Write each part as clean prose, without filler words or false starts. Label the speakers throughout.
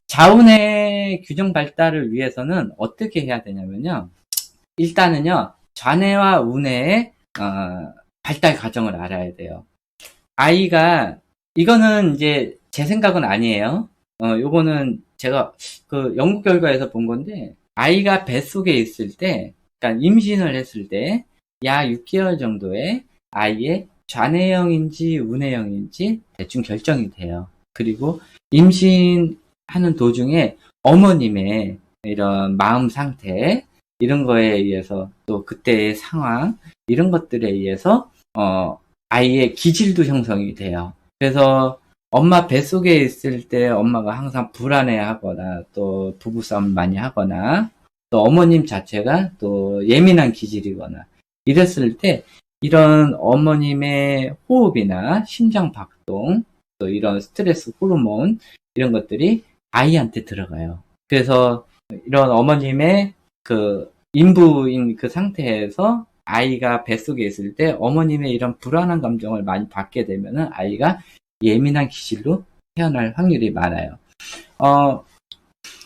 Speaker 1: 자운의 규정 발달을 위해서는 어떻게 해야 되냐면요. 일단은요, 좌뇌와 우뇌의 발달 과정을 알아야 돼요. 아이가, 이거는 이제 제 생각은 아니에요. 요거는 제가 그 연구 결과에서 본 건데, 아이가 뱃속에 있을 때, 그러니까 임신을 했을 때, 약 6개월 정도에 아이의 좌뇌형인지 우뇌형인지 대충 결정이 돼요. 그리고 임신하는 도중에 어머님의 이런 마음 상태, 이런 거에 의해서 또 그때의 상황, 이런 것들에 의해서, 아이의 기질도 형성이 돼요. 그래서 엄마 뱃속에 있을 때 엄마가 항상 불안해하거나 또 부부싸움 많이 하거나 또 어머님 자체가 또 예민한 기질이거나 이랬을 때 이런 어머님의 호흡이나 심장 박동 또 이런 스트레스 호르몬 이런 것들이 아이한테 들어가요. 그래서 이런 어머님의 그 인부인 그 상태에서 아이가 뱃속에 있을 때 어머님의 이런 불안한 감정을 많이 받게 되면은 아이가 예민한 기질로 태어날 확률이 많아요.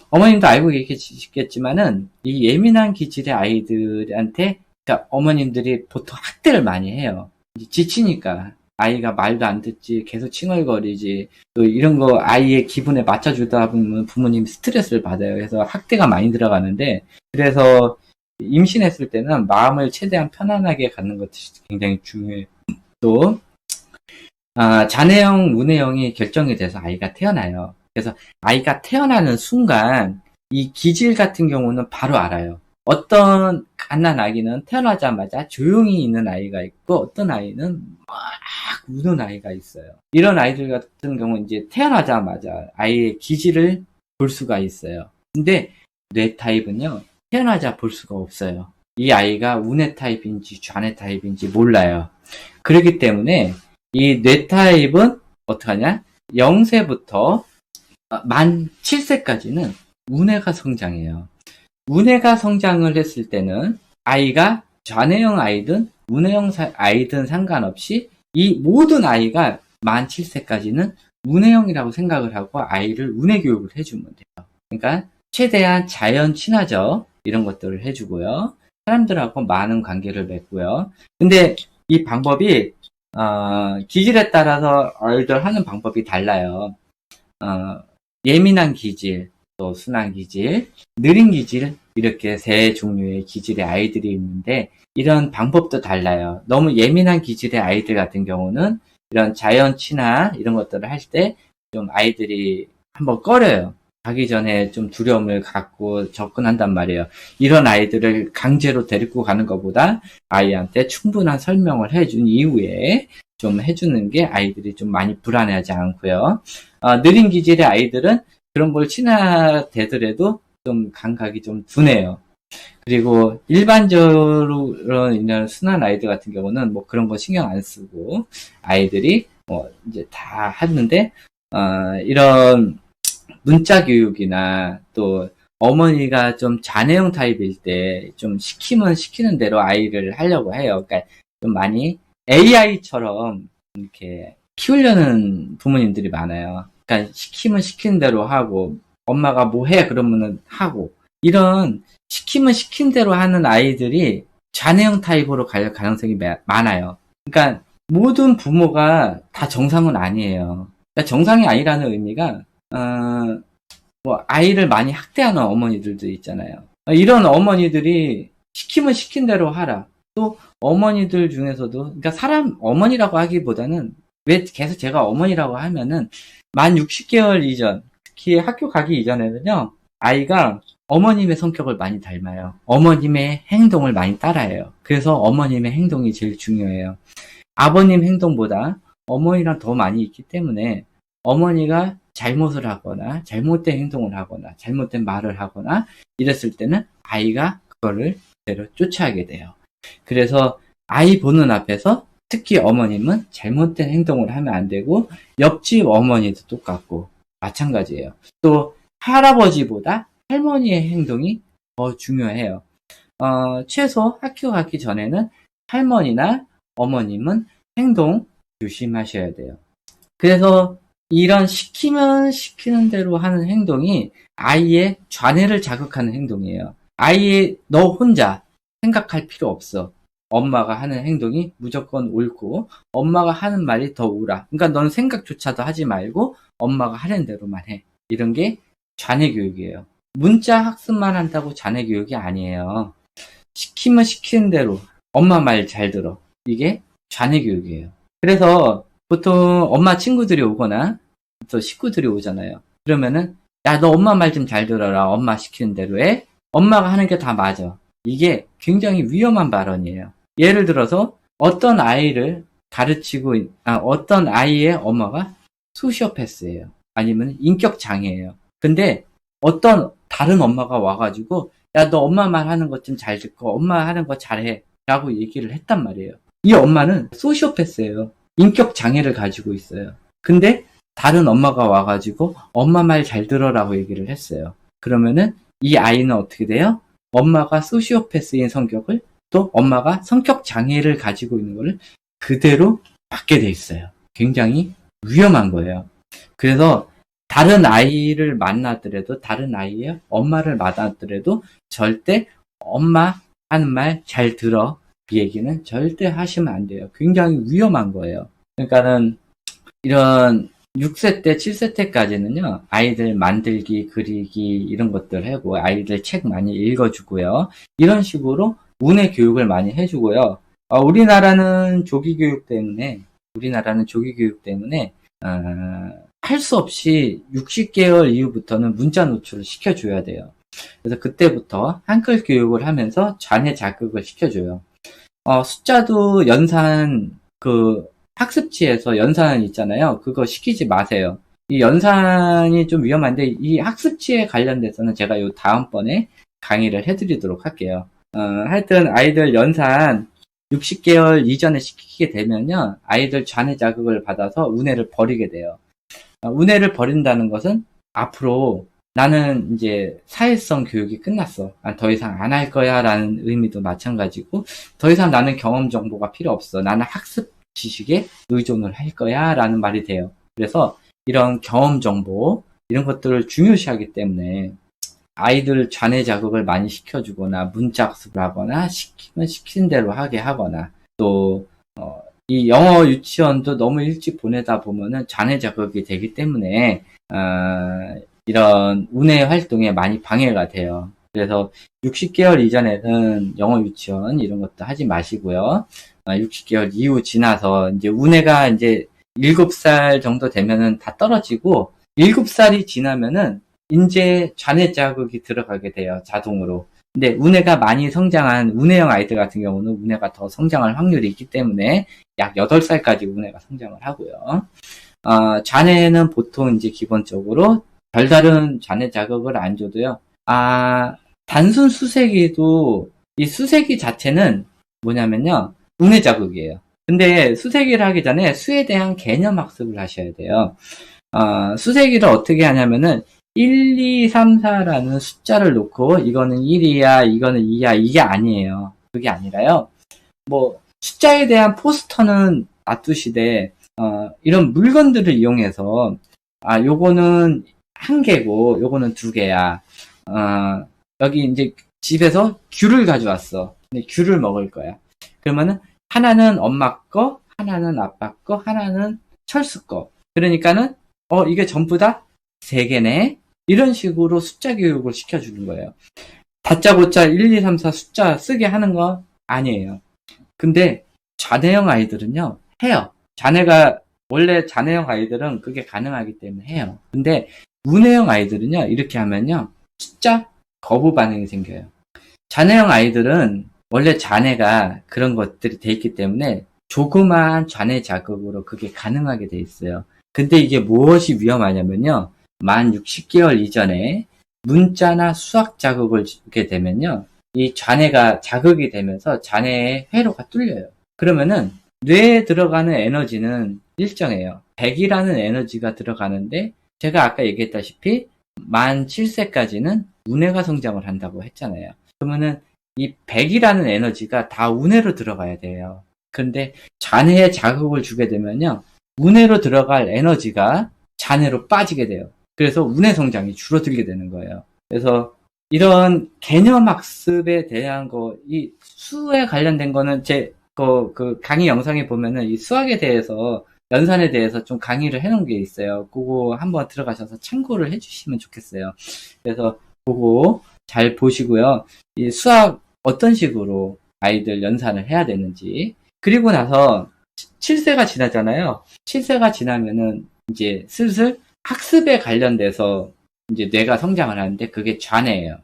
Speaker 1: 어머님도 알고 계시겠지만은 이 예민한 기질의 아이들한테 그러니까 어머님들이 보통 학대를 많이 해요. 지치니까 아이가 말도 안 듣지 계속 칭얼거리지 또 이런 거 아이의 기분에 맞춰주다 보면 부모님이 스트레스를 받아요. 그래서 학대가 많이 들어가는데 그래서 임신했을 때는 마음을 최대한 편안하게 갖는 것이 굉장히 중요해요. 또 자뇌형, 우뇌형이 결정이 돼서 아이가 태어나요. 그래서 아이가 태어나는 순간 이 기질 같은 경우는 바로 알아요. 어떤 갓난 아기는 태어나자마자 조용히 있는 아이가 있고 어떤 아이는 막 우는 아이가 있어요. 이런 아이들 같은 경우는 이제 태어나자마자 아이의 기질을 볼 수가 있어요. 근데 뇌 타입은요. 태어나자 볼 수가 없어요. 이 아이가 우뇌 타입인지 좌뇌 타입인지 몰라요. 그렇기 때문에 이 뇌 타입은 어떡하냐? 0세부터 만 7세까지는 우뇌가 성장해요. 우뇌가 성장을 했을 때는 아이가 좌뇌형 아이든 우뇌형 아이든 상관없이 이 모든 아이가 만 7세까지는 우뇌형이라고 생각을 하고 아이를 우뇌 교육을 해주면 돼요. 그러니까 최대한 자연 친화적 이런 것들을 해주고요. 사람들하고 많은 관계를 맺고요. 근데 이 방법이 기질에 따라서 아이들 하는 방법이 달라요. 예민한 기질, 또 순한 기질, 느린 기질 이렇게 세 종류의 기질의 아이들이 있는데 이런 방법도 달라요. 너무 예민한 기질의 아이들 같은 경우는 이런 자연 친화 이런 것들을 할 때 좀 아이들이 한번 꺼려요. 가기 전에 좀 두려움을 갖고 접근한단 말이에요. 이런 아이들을 강제로 데리고 가는 것보다 아이한테 충분한 설명을 해준 이후에 좀 해주는 게 아이들이 좀 많이 불안해하지 않고요. 느린 기질의 아이들은 그런 걸 친화되더라도 좀 감각이 좀 둔해요. 그리고 일반적으로 있는 순한 아이들 같은 경우는 뭐 그런 거 신경 안 쓰고 아이들이 뭐 이제 다 하는데 이런 문자 교육이나 또 어머니가 좀 자녀형 타입일 때 좀 시키면 시키는 대로 아이를 하려고 해요. 그러니까 좀 많이 AI처럼 이렇게 키우려는 부모님들이 많아요. 그러니까 시키면 시키는 대로 하고 엄마가 뭐 해 그러면은 하고 이런 시키면 시킨 대로 하는 아이들이 자녀형 타입으로 갈 가능성이 많아요. 그러니까 모든 부모가 다 정상은 아니에요. 그러니까 정상이 아니라는 의미가 뭐 아이를 많이 학대하는 어머니들도 있잖아요. 이런 어머니들이 시키면 시킨 대로 하라. 또 어머니들 중에서도 그러니까 사람 어머니라고 하기보다는 왜 계속 제가 어머니라고 하면은 만 60개월 이전 특히 학교 가기 이전에는요 아이가 어머님의 성격을 많이 닮아요. 어머님의 행동을 많이 따라해요. 그래서 어머님의 행동이 제일 중요해요. 아버님 행동보다 어머니랑 더 많이 있기 때문에 어머니가 잘못을 하거나 잘못된 행동을 하거나 잘못된 말을 하거나 이랬을 때는 아이가 그거를 그대로 쫓아하게 돼요. 그래서 아이 보는 앞에서 특히 어머님은 잘못된 행동을 하면 안 되고 옆집 어머니도 똑같고 마찬가지예요. 또 할아버지보다 할머니의 행동이 더 중요해요. 최소 학교 가기 전에는 할머니나 어머님은 행동 조심하셔야 돼요. 그래서 이런 시키면 시키는 대로 하는 행동이 아이의 좌뇌를 자극하는 행동이에요. 아이의 너 혼자 생각할 필요 없어. 엄마가 하는 행동이 무조건 옳고 엄마가 하는 말이 더 옳아. 그러니까 넌 생각조차도 하지 말고 엄마가 하는 대로만 해. 이런 게 좌뇌 교육이에요. 문자 학습만 한다고 좌뇌 교육이 아니에요. 시키면 시키는 대로 엄마 말 잘 들어. 이게 좌뇌 교육이에요. 그래서 보통 엄마 친구들이 오거나 또 식구들이 오잖아요. 그러면은 야, 너 엄마 말 좀 잘 들어라. 엄마 시키는 대로 해. 엄마가 하는 게 다 맞아. 이게 굉장히 위험한 발언이에요. 예를 들어서 어떤 아이를 가르치고 어떤 아이의 엄마가 소시오패스예요. 아니면 인격 장애예요. 근데 어떤 다른 엄마가 와가지고 야, 너 엄마 말 하는 것 좀 잘 듣고 엄마 하는 거 잘해 라고 얘기를 했단 말이에요. 이 엄마는 소시오패스예요. 인격 장애를 가지고 있어요. 근데 다른 엄마가 와가지고 엄마 말 잘 들어라고 얘기를 했어요. 그러면은 이 아이는 어떻게 돼요? 엄마가 소시오패스인 성격을 또 엄마가 성격 장애를 가지고 있는 거를 그대로 받게 돼 있어요. 굉장히 위험한 거예요. 그래서 다른 아이를 만나더라도 다른 아이의 엄마를 만나더라도 절대 엄마 하는 말 잘 들어 이 얘기는 절대 하시면 안 돼요. 굉장히 위험한 거예요. 그러니까는 이런 6세 때, 7세 때까지는요, 아이들 만들기, 그리기, 이런 것들 하고, 아이들 책 많이 읽어주고요. 이런 식으로 운의 교육을 많이 해주고요. 우리나라는 조기 교육 때문에, 할 수 없이 60개월 이후부터는 문자 노출을 시켜줘야 돼요. 그래서 그때부터 한글 교육을 하면서 좌뇌 자극을 시켜줘요. 숫자도 연산, 학습지에서 연산 있잖아요. 그거 시키지 마세요. 이 연산이 좀 위험한데, 이 학습지에 관련돼서는 제가 요 다음번에 강의를 해드리도록 할게요. 하여튼 아이들 연산 60개월 이전에 시키게 되면요. 아이들 좌뇌 자극을 받아서 우뇌를 버리게 돼요. 우뇌를 버린다는 것은 앞으로 나는 이제 사회성 교육이 끝났어. 더 이상 안 할 거야 라는 의미도 마찬가지고 더 이상 나는 경험 정보가 필요 없어. 나는 학습 지식에 의존을 할 거야 라는 말이 돼요. 그래서 이런 경험 정보 이런 것들을 중요시하기 때문에 아이들 좌뇌 자극을 많이 시켜주거나 문자 학습을 하거나 시키면 시킨 대로 하게 하거나 또 이 영어 유치원도 너무 일찍 보내다 보면은 좌뇌 자극이 되기 때문에 이런 우뇌 활동에 많이 방해가 돼요. 그래서 60개월 이전에는 영어 유치원 이런 것도 하지 마시고요. 60개월 이후 지나서 이제 우뇌가 이제 7살 정도 되면은 다 떨어지고 7살이 지나면은 이제 좌뇌 자극이 들어가게 돼요. 자동으로. 근데 우뇌가 많이 성장한 우뇌형 아이들 같은 경우는 우뇌가 더 성장할 확률이 있기 때문에 약 8살까지 우뇌가 성장을 하고요. 좌뇌는 보통 이제 기본적으로 별다른 좌뇌 자극을 안 줘도요. 단순 수세기도 이 수세기 자체는 뭐냐면요. 우뇌 자극이에요. 근데 수세기를 하기 전에 수에 대한 개념 학습을 하셔야 돼요. 수세기를 어떻게 하냐면은 1, 2, 3, 4라는 숫자를 놓고 이거는 1이야, 이거는 2야, 이게 아니에요. 그게 아니라요. 숫자에 대한 포스터는 놔두시되 이런 물건들을 이용해서 요거는 1개고 요거는 2개야. 여기 이제 집에서 귤을 가져왔어. 근데 귤을 먹을 거야. 그러면은 하나는 엄마 거, 하나는 아빠 거, 하나는 철수 거. 그러니까는 이게 전부 다 3개네. 이런 식으로 숫자 교육을 시켜주는 거예요. 다짜고짜 1, 2, 3, 4 숫자 쓰게 하는 거 아니에요. 근데 좌뇌형 아이들은요, 해요. 원래 좌뇌형 아이들은 그게 가능하기 때문에 해요. 근데 우뇌형 아이들은요, 이렇게 하면요, 숫자 거부 반응이 생겨요. 좌뇌형 아이들은 원래 좌뇌가 그런 것들이 돼 있기 때문에 조그마한 좌뇌 자극으로 그게 가능하게 돼 있어요. 근데 이게 무엇이 위험하냐면요, 만 60개월 이전에 문자나 수학 자극을 주게 되면요, 이 좌뇌가 자극이 되면서 좌뇌의 회로가 뚫려요. 그러면은 뇌에 들어가는 에너지는 일정해요. 100이라는 에너지가 들어가는데 제가 아까 얘기했다시피 만 7세까지는 우뇌가 성장을 한다고 했잖아요. 그러면은 이 100이라는 에너지가 다 우뇌로 들어가야 돼요. 그런데 좌뇌에 자극을 주게 되면요, 우뇌로 들어갈 에너지가 잔해로 빠지게 돼요. 그래서 운의 성장이 줄어들게 되는 거예요. 그래서 이런 개념 학습에 대한 이 수에 관련된 거는 그 강의 영상에 보면은 이 수학에 대해서, 연산에 대해서 좀 강의를 해놓은 게 있어요. 그거 한번 들어가셔서 참고를 해주시면 좋겠어요. 그래서 그거 잘 보시고요. 이 수학 어떤 식으로 아이들 연산을 해야 되는지. 그리고 나서 7세가 지나잖아요. 7세가 지나면은 이제 슬슬 학습에 관련돼서 이제 뇌가 성장을 하는데 그게 좌뇌예요.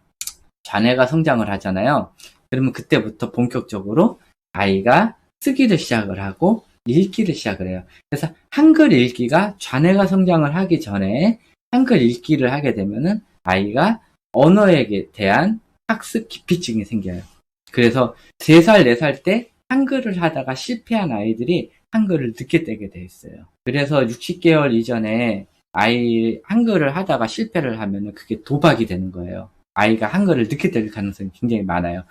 Speaker 1: 좌뇌가 성장을 하잖아요. 그러면 그때부터 본격적으로 아이가 쓰기를 시작을 하고 읽기를 시작을 해요. 그래서 한글 읽기가 좌뇌가 성장을 하기 전에 한글 읽기를 하게 되면은 아이가 언어에 대한 학습 기피증이 생겨요. 그래서 3살, 4살 때 한글을 하다가 실패한 아이들이 한글을 늦게 떼게 돼 있어요. 그래서 60개월 이전에 아이 한글을 하다가 실패를 하면은 그게 도박이 되는 거예요. 아이가 한글을 늦게 뗄 가능성이 굉장히 많아요.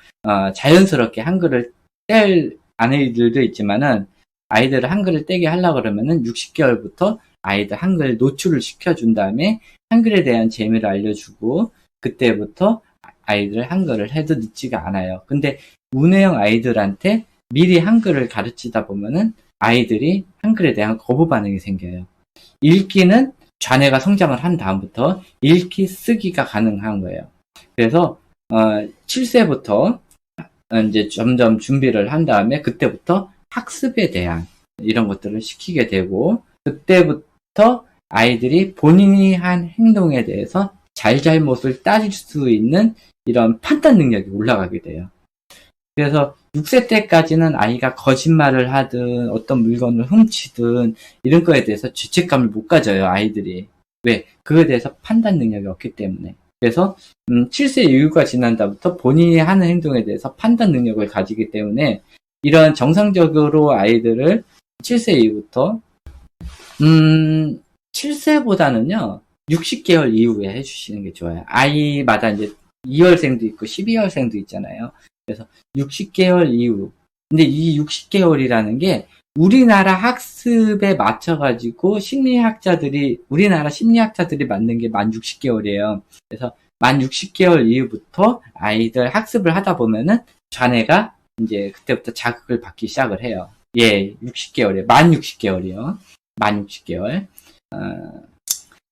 Speaker 1: 자연스럽게 한글을 뗄 아이들도 있지만은 아이들을 한글을 떼게 하려고 그러면은 60개월부터 아이들 한글 노출을 시켜준 다음에 한글에 대한 재미를 알려주고 그때부터 아이들 한글을 해도 늦지가 않아요. 근데 문해영 아이들한테 미리 한글을 가르치다 보면은 아이들이 한글에 대한 거부 반응이 생겨요. 읽기는 좌뇌가 성장을 한 다음부터 읽기, 쓰기가 가능한 거예요. 그래서 7세부터 이제 점점 준비를 한 다음에 그때부터 학습에 대한 이런 것들을 시키게 되고 그때부터 아이들이 본인이 한 행동에 대해서 잘잘못을 따질 수 있는 이런 판단 능력이 올라가게 돼요. 그래서 6세 때까지는 아이가 거짓말을 하든 어떤 물건을 훔치든 이런 거에 대해서 죄책감을 못 가져요, 아이들이. 왜? 그거에 대해서 판단 능력이 없기 때문에. 그래서 7세 이후가 지난다부터 본인이 하는 행동에 대해서 판단 능력을 가지기 때문에 이런 정상적으로 아이들을 7세 이후부터 7세보다는요 60개월 이후에 해주시는 게 좋아요. 아이마다 이제 2월생도 있고 12월생도 있잖아요. 그래서 60개월 이후. 근데 이 60개월이라는 게 우리나라 학습에 맞춰가지고 우리나라 심리학자들이 만든 게 만 60개월이에요. 그래서 만 60개월 이후부터 아이들 학습을 하다 보면은 좌뇌가 이제 그때부터 자극을 받기 시작을 해요. 예, 60개월이에요. 만 60개월이요. 만 60개월.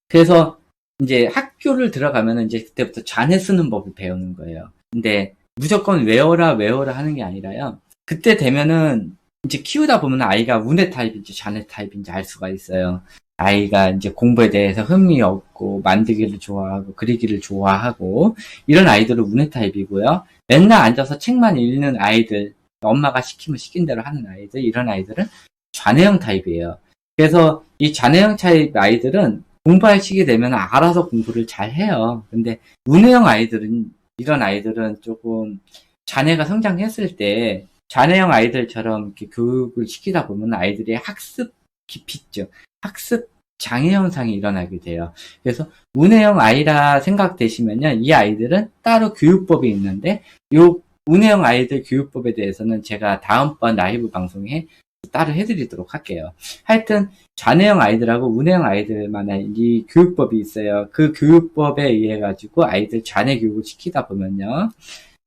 Speaker 1: 그래서 이제 학교를 들어가면은 이제 그때부터 좌뇌 쓰는 법을 배우는 거예요. 근데 무조건 외워라 하는 게 아니라요. 그때 되면은 이제 키우다 보면 아이가 운의 타입인지 좌뇌 타입인지 알 수가 있어요. 아이가 이제 공부에 대해서 흥미 없고 만들기를 좋아하고 그리기를 좋아하고 이런 아이들은 운의 타입이고요. 맨날 앉아서 책만 읽는 아이들, 엄마가 시키면 시킨 대로 하는 아이들, 이런 아이들은 좌뇌형 타입이에요. 그래서 이 좌뇌형 타입 아이들은 공부할 시기 되면 알아서 공부를 잘 해요. 근데 운해형 아이들은, 이런 아이들은 조금 자뇌가 성장했을 때 자뇌형 아이들처럼 이렇게 교육을 시키다 보면 아이들의 학습 기피증, 학습 장애 현상이 일어나게 돼요. 그래서 운해형 아이라 생각되시면요, 이 아이들은 따로 교육법이 있는데, 요 운해형 아이들 교육법에 대해서는 제가 다음번 라이브 방송에 따로 해드리도록 할게요. 하여튼 좌뇌형 아이들하고 운해형 아이들만의 이 교육법이 있어요. 그 교육법에 의해 가지고 아이들 좌뇌 교육을 시키다 보면요,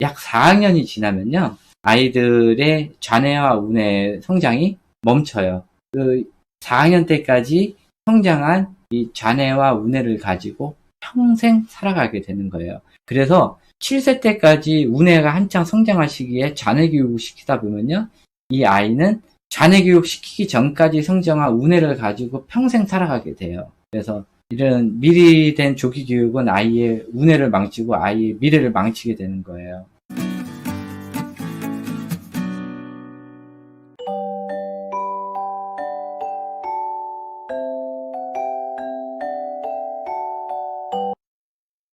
Speaker 1: 약 4학년이 지나면요, 아이들의 좌뇌와 운해 성장이 멈춰요. 그 4학년 때까지 성장한 이 좌뇌와 운해를 가지고 평생 살아가게 되는 거예요. 그래서 7세 때까지 운해가 한창 성장할 시기에 좌뇌 교육을 시키다 보면요, 이 아이는 좌뇌 교육 시키기 전까지 성장한 운해를 가지고 평생 살아가게 돼요. 그래서 이런 미리 된 조기 교육은 아이의 운해를 망치고 아이의 미래를 망치게 되는 거예요.